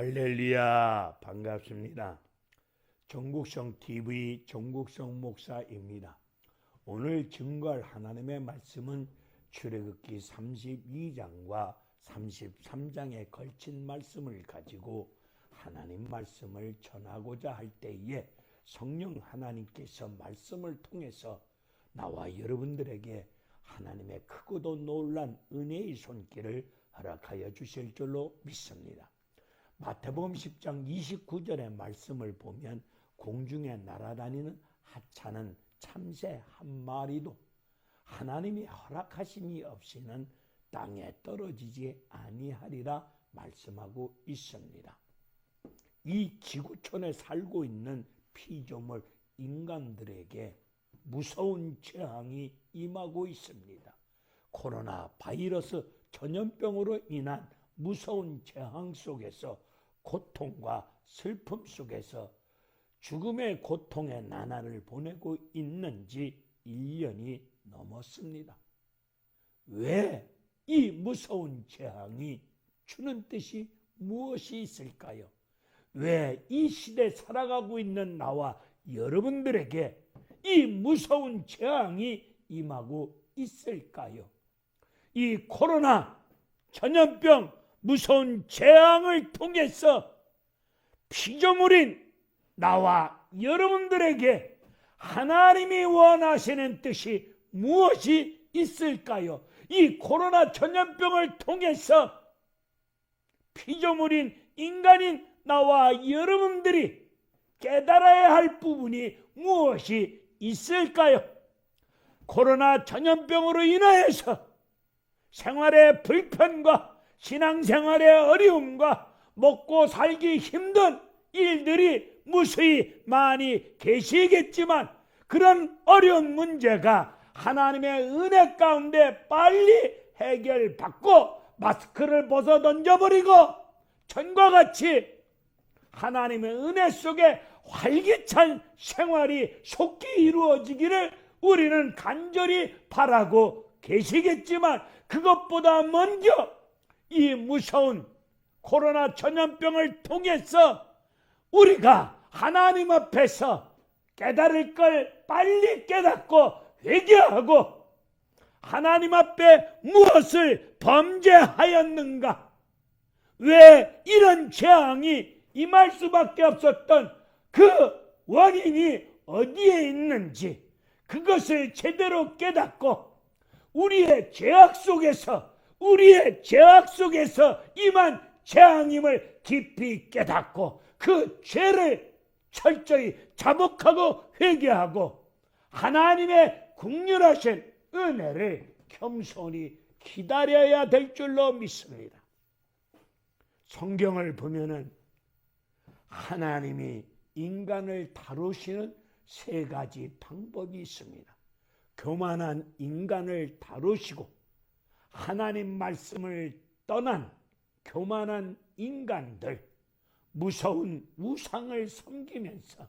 할렐루야, 반갑습니다. 종국성 TV 종국성 목사입니다. 오늘 증거할 하나님의 말씀은 출애굽기 32장과 33장에 걸친 말씀을 가지고 하나님 말씀을 전하고자 할 때에 성령 하나님께서 말씀을 통해서 나와 여러분들에게 하나님의 크고도 놀란 은혜의 손길을 허락하여 주실 줄로 믿습니다. 마태복음 10장 29절의 말씀을 보면 공중에 날아다니는 하찮은 참새 한 마리도 하나님이 허락하심이 없이는 땅에 떨어지지 아니하리라 말씀하고 있습니다. 이 지구촌에 살고 있는 피조물 인간들에게 무서운 재앙이 임하고 있습니다. 코로나 바이러스 전염병으로 인한 무서운 재앙 속에서 고통과 슬픔 속에서 죽음의 고통의 나날을 보내고 있는 지 1년이 넘었습니다. 왜 이 무서운 재앙이 주는 뜻이 무엇이 있을까요? 왜 이 시대에 살아가고 있는 나와 여러분들에게 이 무서운 재앙이 임하고 있을까요? 이 코로나 전염병 무서운 재앙을 통해서 피조물인 나와 여러분들에게 하나님이 원하시는 뜻이 무엇이 있을까요? 이 코로나 전염병을 통해서 피조물인 인간인 나와 여러분들이 깨달아야 할 부분이 무엇이 있을까요? 코로나 전염병으로 인하여서 생활의 불편과 신앙생활의 어려움과 먹고 살기 힘든 일들이 무수히 많이 계시겠지만 그런 어려운 문제가 하나님의 은혜 가운데 빨리 해결받고 마스크를 벗어 던져버리고 전과 같이 하나님의 은혜 속에 활기찬 생활이 속히 이루어지기를 우리는 간절히 바라고 계시겠지만 그것보다 먼저 이 무서운 코로나 전염병을 통해서 우리가 하나님 앞에서 깨달을 걸 빨리 깨닫고 회개하고 하나님 앞에 무엇을 범죄하였는가? 왜 이런 재앙이 임할 수밖에 없었던 그 원인이 어디에 있는지 그것을 제대로 깨닫고 우리의 죄악 속에서 임한 재앙임을 깊이 깨닫고 그 죄를 철저히 자복하고 회개하고 하나님의 긍휼하신 은혜를 겸손히 기다려야 될 줄로 믿습니다. 성경을 보면은 하나님이 인간을 다루시는 세 가지 방법이 있습니다. 교만한 인간을 다루시고 하나님 말씀을 떠난 교만한 인간들, 무서운 우상을 섬기면서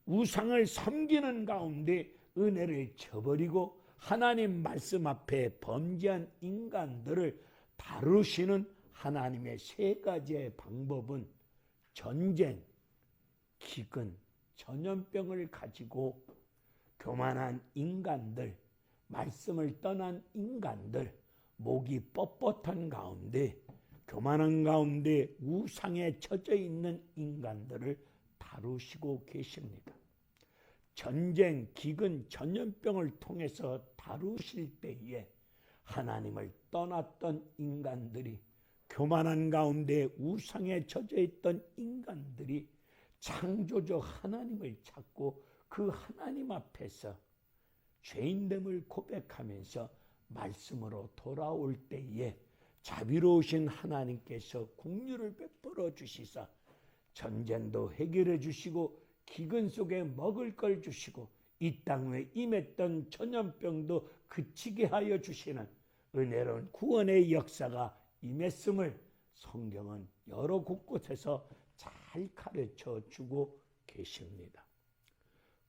우상을 섬기는 가운데 은혜를 저버리고 하나님 말씀 앞에 범죄한 인간들을 다루시는 하나님의 세 가지의 방법은 전쟁, 기근, 전염병을 가지고 교만한 인간들, 말씀을 떠난 인간들, 목이 뻣뻣한 가운데 교만한 가운데 우상에 젖어 있는 인간들을 다루시고 계십니다. 전쟁, 기근, 전염병을 통해서 다루실 때에 하나님을 떠났던 인간들이 교만한 가운데 우상에 젖어 있던 인간들이 창조주 하나님을 찾고 그 하나님 앞에서 죄인됨을 고백하면서 말씀으로 돌아올 때에 자비로우신 하나님께서 긍휼을 베풀어 주시사 전쟁도 해결해 주시고 기근 속에 먹을 걸 주시고 이 땅에 임했던 전염병도 그치게 하여 주시는 은혜로운 구원의 역사가 임했음을 성경은 여러 곳곳에서 잘 가르쳐 주고 계십니다.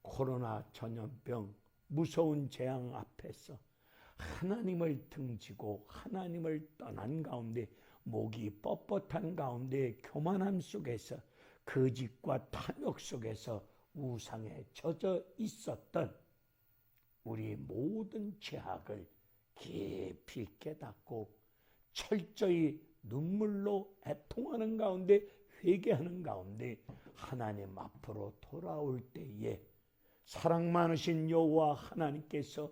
코로나 전염병 무서운 재앙 앞에서 하나님을 등지고 하나님을 떠난 가운데 목이 뻣뻣한 가운데 교만함 속에서 거짓과 탐욕 속에서 우상에 젖어 있었던 우리 모든 죄악을 깊이 깨닫고 철저히 눈물로 애통하는 가운데 회개하는 가운데 하나님 앞으로 돌아올 때에 사랑 많으신 여호와 하나님께서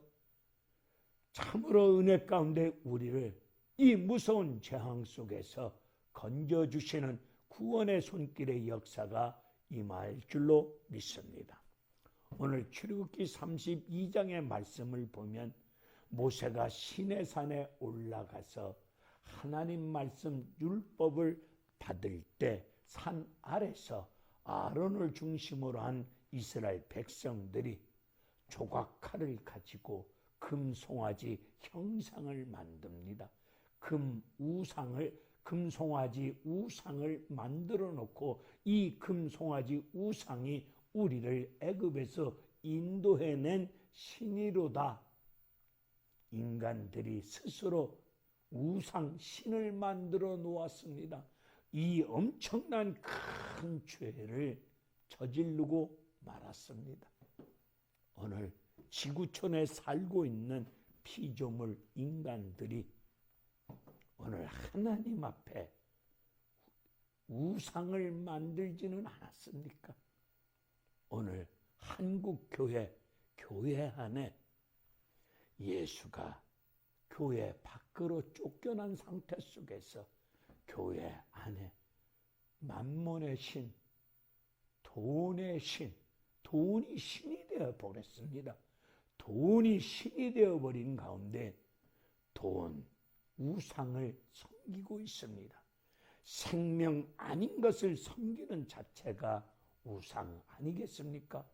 참으로 은혜 가운데 우리를 이 무서운 재앙 속에서 건져주시는 구원의 손길의 역사가 임할 줄로 믿습니다. 오늘 출애굽기 32장의 말씀을 보면 모세가 시내산에 올라가서 하나님 말씀 율법을 받을 때 산 아래서 아론을 중심으로 한 이스라엘 백성들이 조각칼을 가지고 금송아지 형상을 만듭니다. 금송아지 우상을 만들어 놓고 이 금송아지 우상이 우리를 애굽에서 인도해낸 신이로다. 인간들이 스스로 우상 신을 만들어 놓았습니다. 이 엄청난 큰 죄를 저지르고 말았습니다. 오늘 지구촌에 살고 있는 피조물 인간들이 오늘 하나님 앞에 우상을 만들지는 않았습니까? 오늘 한국 교회 안에 예수가 교회 밖으로 쫓겨난 상태 속에서 교회 안에 만몬의 신, 돈의 신, 돈이 신이 되어 버렸습니다. 돈이 신이 되어 버린 가운데 돈, 우상을 섬기고 있습니다. 생명 아닌 것을 섬기는 자체가 우상 아니겠습니까?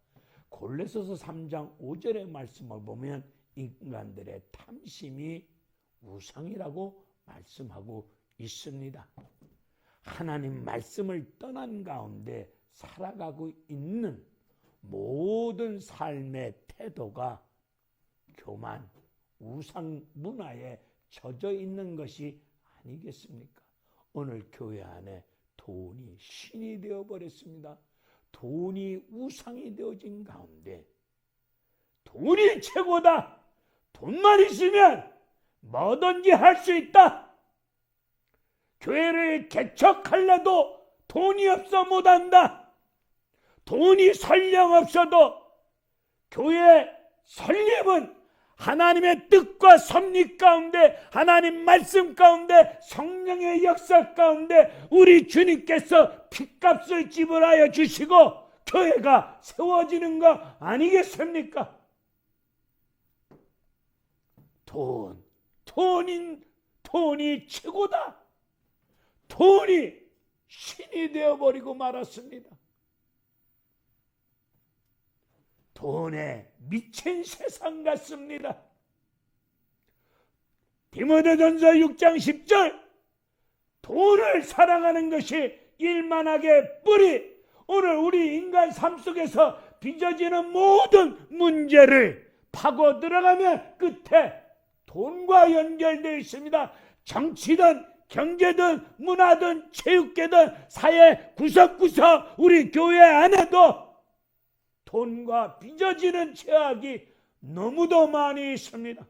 골로새서 3장 5절의 말씀을 보면 인간들의 탐심이 우상이라고 말씀하고 있습니다. 하나님 말씀을 떠난 가운데 살아가고 있는 모든 삶의 태도가 교만, 우상 문화에 젖어 있는 것이 아니겠습니까? 오늘 교회 안에 돈이 신이 되어버렸습니다. 돈이 우상이 되어진 가운데 돈이 최고다. 돈만 있으면 뭐든지 할 수 있다. 교회를 개척할래도 돈이 없어 못한다. 돈이 설령 없어도 교회 설립은 하나님의 뜻과 섭리 가운데, 하나님 말씀 가운데, 성령의 역사 가운데 우리 주님께서 핏값을 지불하여 주시고 교회가 세워지는 거 아니겠습니까? 돈이 최고다. 돈이 신이 되어버리고 말았습니다. 돈에 미친 세상 같습니다. 디모데전서 6장 10절 돈을 사랑하는 것이 일만하게 뿌리. 오늘 우리 인간 삶 속에서 빚어지는 모든 문제를 파고 들어가면 끝에 돈과 연결되어 있습니다. 정치든 경제든 문화든 체육계든 사회 구석구석 우리 교회 안에도 돈과 빚어지는 죄악이 너무도 많이 있습니다.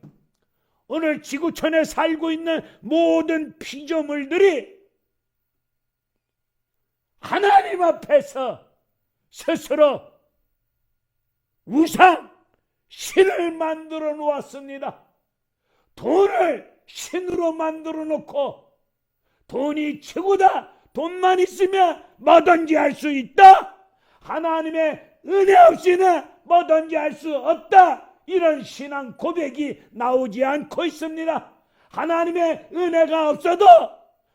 오늘 지구촌에 살고 있는 모든 피조물들이 하나님 앞에서 스스로 우상, 신을 만들어 놓았습니다. 돈을 신으로 만들어 놓고 돈이 최고다. 돈만 있으면 뭐든지 할 수 있다. 하나님의 은혜 없이는 뭐든지 할 수 없다. 이런 신앙 고백이 나오지 않고 있습니다. 하나님의 은혜가 없어도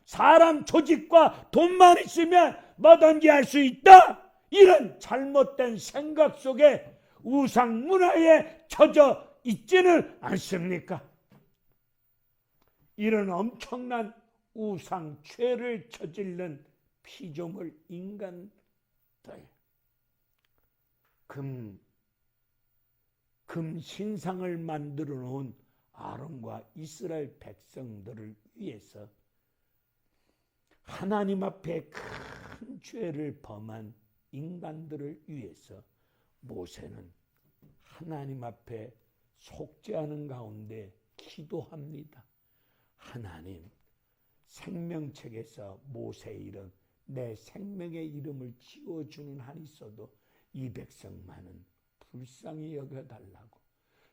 사람 조직과 돈만 있으면 뭐든지 할 수 있다. 이런 잘못된 생각 속에 우상 문화에 젖어 있지는 않습니까? 이런 엄청난 우상 죄를 저지른 피조물 인간들, 금 신상을 만들어 놓은 아론과 이스라엘 백성들을 위해서 하나님 앞에 큰 죄를 범한 인간들을 위해서 모세는 하나님 앞에 속죄하는 가운데 기도합니다. 하나님, 생명책에서 모세의 이름, 내 생명의 이름을 지워주는 한이 있어도 이 백성만은 불쌍히 여겨달라고,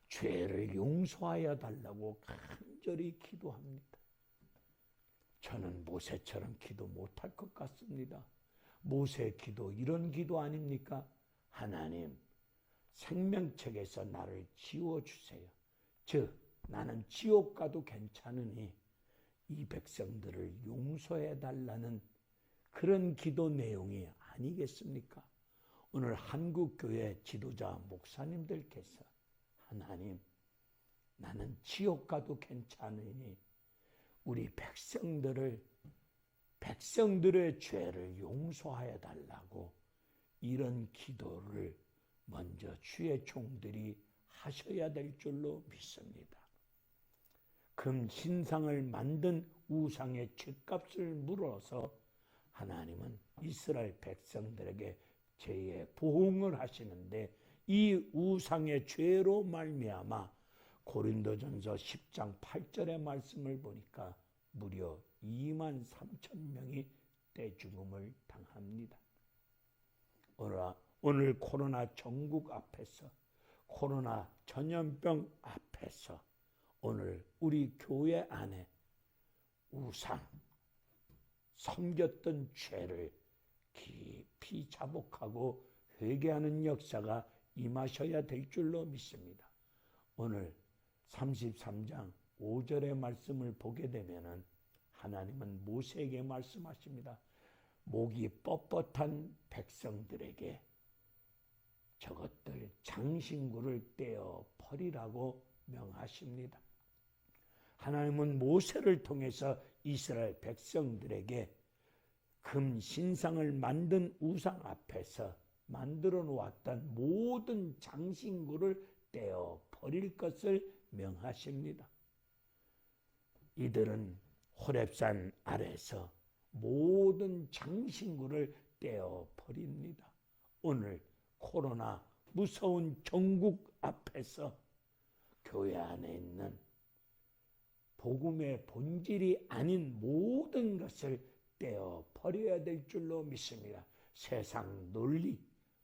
죄를 용서하여 달라고 간절히 기도합니다. 저는 모세처럼 기도 못할 것 같습니다. 모세의 기도, 이런 기도 아닙니까? 하나님, 생명책에서 나를 지워주세요. 즉, 나는 지옥 가도 괜찮으니 이 백성들을 용서해달라는 그런 기도 내용이 아니겠습니까? 오늘 한국교회 지도자 목사님들께서 하나님, 나는 지옥 가도 괜찮으니 우리 백성들의 죄를 용서하여 달라고 이런 기도를 먼저 주의 종들이 하셔야 될 줄로 믿습니다. 금 신상을 만든 우상의 죗값을 물어서 하나님은 이스라엘 백성들에게 죄의 보응을 하시는데, 이 우상의 죄로 말미암아 고린도전서 10장 8절의 말씀을 보니까 무려 2만 3천 명이 떼죽음을 당합니다. 오늘 코로나 전국 앞에서, 코로나 전염병 앞에서 오늘 우리 교회 안에 우상, 섬겼던 죄를 깊이 자복하고 회개하는 역사가 임하셔야 될 줄로 믿습니다. 오늘 33장 5절의 말씀을 보게 되면은 하나님은 모세에게 말씀하십니다. 목이 뻣뻣한 백성들에게 저것들 장신구를 떼어 버리라고 명하십니다. 하나님은 모세를 통해서 이스라엘 백성들에게 금 신상을 만든 우상 앞에서 만들어 놓았던 모든 장신구를 떼어 버릴 것을 명하십니다. 이들은 호렙산 아래서 모든 장신구를 떼어 버립니다. 오늘 코로나 무서운 전국 앞에서 교회 안에 있는 복음의 본질이 아닌 모든 것을 떼어 버려야 될 줄로 믿습니다. 세상 논리,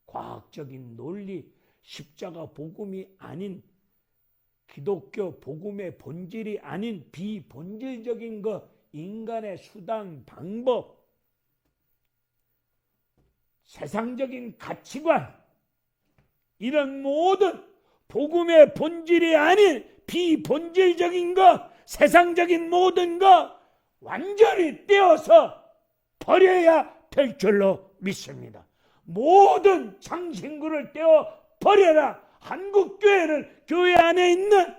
과학적인 논리, 십자가 복음이 아닌, 기독교 복음의 본질이 아닌 비본질적인 것, 인간의 수단, 방법, 세상적인 가치관, 이런 모든 복음의 본질이 아닌 비본질적인 것, 세상적인 모든 것 완전히 떼어서 버려야 될 줄로 믿습니다. 모든 장신구를 떼어 버려라. 한국교회는 교회 안에 있는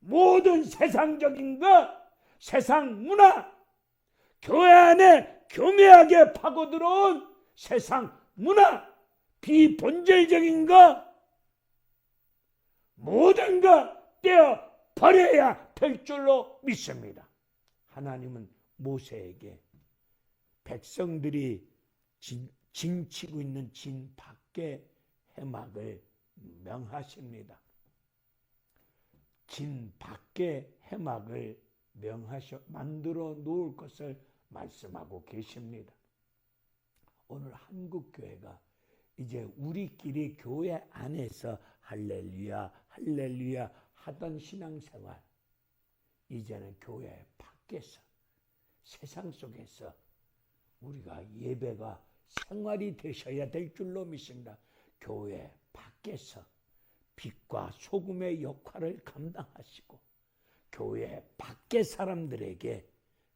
모든 세상적인 것, 세상 문화, 교회 안에 교묘하게 파고들어온 세상 문화, 비본질적인 것, 모든 것 떼어 버려야 될 줄로 믿습니다. 하나님은 모세에게 백성들이 징치고 있는 진 밖에 해막을 명하십니다. 진 밖에 해막을 만들어 놓을 것을 말씀하고 계십니다. 오늘 한국교회가 이제 우리끼리 교회 안에서 할렐루야 할렐루야 하던 신앙생활, 이제는 교회 밖에서, 세상 속에서 우리가 예배가 생활이 되셔야 될 줄로 믿습니다. 교회 밖에서 빛과 소금의 역할을 감당하시고 교회 밖의 사람들에게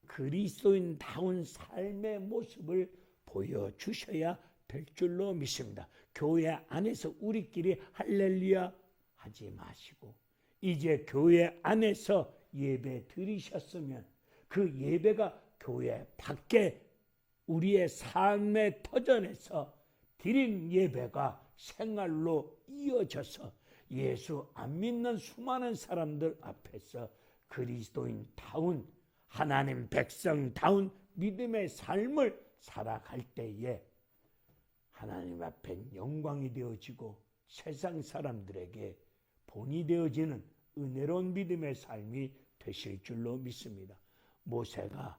그리스도인다운 삶의 모습을 보여주셔야 될 줄로 믿습니다. 교회 안에서 우리끼리 할렐루야 하지 마시고, 이제 교회 안에서 예배 드리셨으면 그 예배가 교회 밖에 우리의 삶의 터전에서 드린 예배가 생활로 이어져서 예수 안 믿는 수많은 사람들 앞에서 그리스도인다운, 하나님 백성다운 믿음의 삶을 살아갈 때에 하나님 앞에 영광이 되어지고 세상 사람들에게 본이 되어지는 은혜로운 믿음의 삶이 되실 줄로 믿습니다. 모세가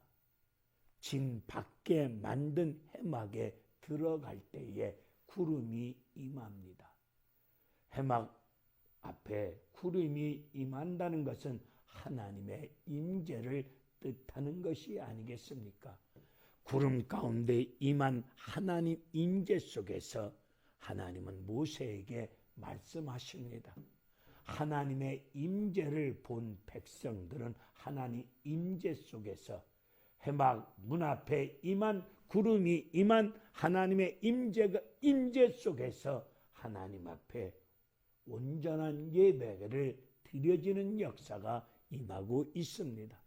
진 밖에 만든 해막에 들어갈 때에 구름이 임합니다. 해막 앞에 구름이 임한다는 것은 하나님의 임재를 뜻하는 것이 아니겠습니까? 구름 가운데 임한 하나님 임재 속에서 하나님은 모세에게 말씀하십니다. 하나님의 임재를 본 백성들은 하나님 임재 속에서 해막 문 앞에 임한 구름이 임한 하나님의 임재 속에서 하나님 앞에 온전한 예배를 드려지는 역사가 임하고 있습니다.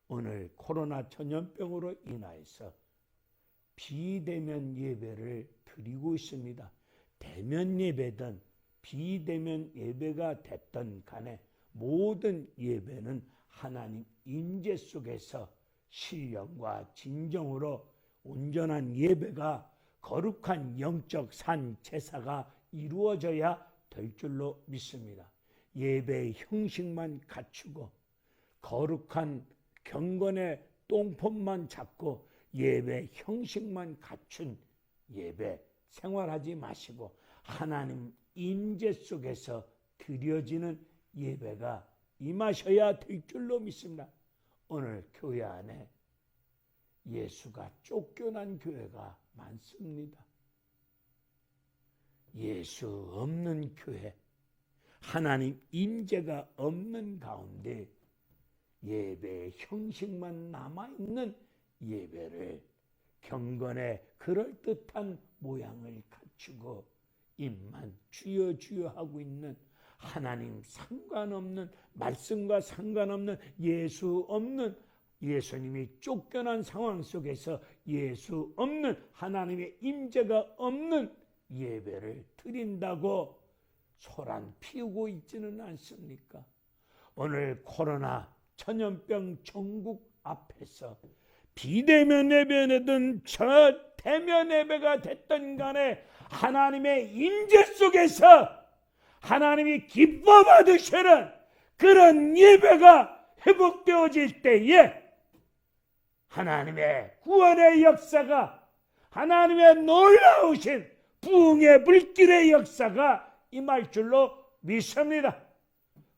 오늘 코로나 전염병으로 인하여서 비대면 예배를 드리고 있습니다. 대면 예배든 비대면 예배가 됐든 간에 모든 예배는 하나님 임재 속에서 신령과 진정으로 온전한 예배가 거룩한 영적 산 제사가 이루어져야 될 줄로 믿습니다. 예배의 형식만 갖추고 거룩한 경건의 똥폼만 잡고 예배 형식만 갖춘 예배 생활하지 마시고 하나님 임재 속에서 드려지는 예배가 임하셔야 될 줄로 믿습니다. 오늘 교회 안에 예수가 쫓겨난 교회가 많습니다. 예수 없는 교회, 하나님 임재가 없는 가운데 예배의 형식만 남아있는 예배를 경건의 그럴듯한 모양을 갖추고 입만 주여 주여 하고 있는 하나님 상관없는 말씀과 상관없는 예수 없는 예수님이 쫓겨난 상황 속에서 예수 없는 하나님의 임재가 없는 예배를 드린다고 소란 피우고 있지는 않습니까? 오늘 코로나 전염병 전국 앞에서 비대면 예배든 저 대면 예배가 됐든 간에 하나님의 임재 속에서 하나님이 기뻐 받으시는 그런 예배가 회복되어질 때에 하나님의 구원의 역사가 하나님의 놀라우신 부흥의 불길의 역사가 임할 줄로 믿습니다.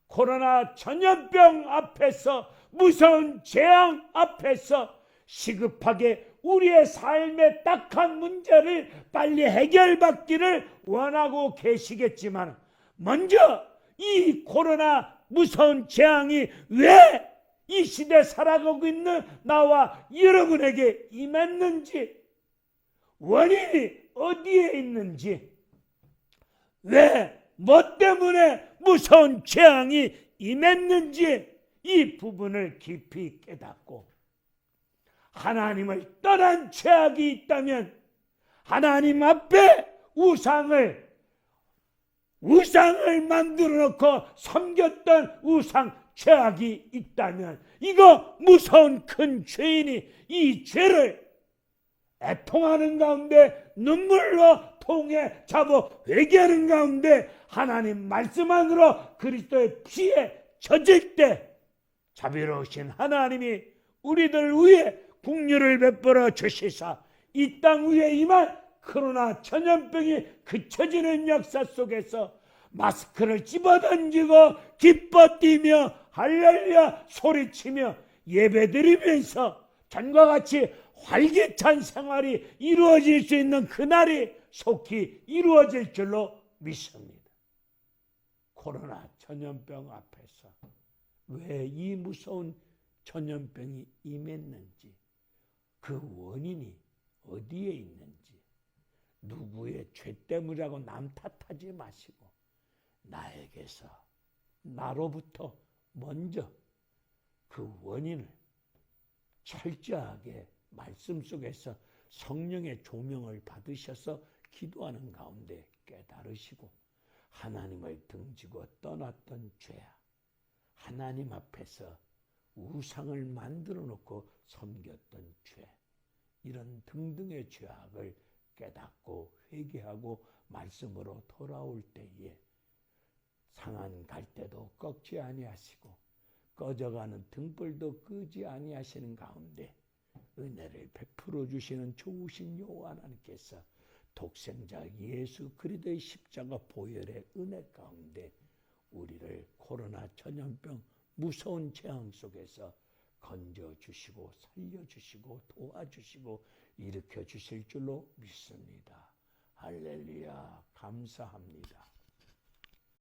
코로나 전염병 앞에서 무서운 재앙 앞에서 시급하게 우리의 삶의 딱한 문제를 빨리 해결받기를 원하고 계시겠지만 먼저 이 코로나 무서운 재앙이 왜 이 시대 살아가고 있는 나와 여러분에게 임했는지 원인이 어디에 있는지 왜 뭐 때문에 무서운 재앙이 임했는지 이 부분을 깊이 깨닫고 하나님을 떠난 죄악이 있다면 하나님 앞에 우상을 만들어 놓고 섬겼던 우상 죄악이 있다면 이거 무서운 큰 죄인이 이 죄를 애통하는 가운데 눈물로 통해 잡아 회개하는 가운데 하나님 말씀 안으로 그리스도의 피에 젖을 때 자비로우신 하나님이 우리들 위에 긍휼을 베풀어 주시사 이 땅 위에 임한 코로나 전염병이 그쳐지는 역사 속에서 마스크를 집어던지고 기뻐 뛰며 할렐루야 소리치며 예배드리면서 전과 같이 활기찬 생활이 이루어질 수 있는 그날이 속히 이루어질 줄로 믿습니다. 코로나 전염병 앞에서 왜 이 무서운 전염병이 임했는지 그 원인이 어디에 있는지 누구의 죄 때문이라고 남 탓하지 마시고 나에게서 나로부터 먼저 그 원인을 철저하게 말씀 속에서 성령의 조명을 받으셔서 기도하는 가운데 깨달으시고 하나님을 등지고 떠났던 죄야 하나님 앞에서 우상을 만들어 놓고 섬겼던 죄 이런 등등의 죄악을 깨닫고 회개하고 말씀으로 돌아올 때에 상한 갈대도 꺾지 아니하시고 꺼져가는 등불도 끄지 아니하시는 가운데 은혜를 베풀어 주시는 좋으신 여호와 하나님께서 독생자 예수 그리스도의 십자가 보혈의 은혜 가운데 우리를 코로나 전염병 무서운 재앙 속에서 건져주시고 살려주시고 도와주시고 일으켜 주실 줄로 믿습니다. 할렐루야, 감사합니다.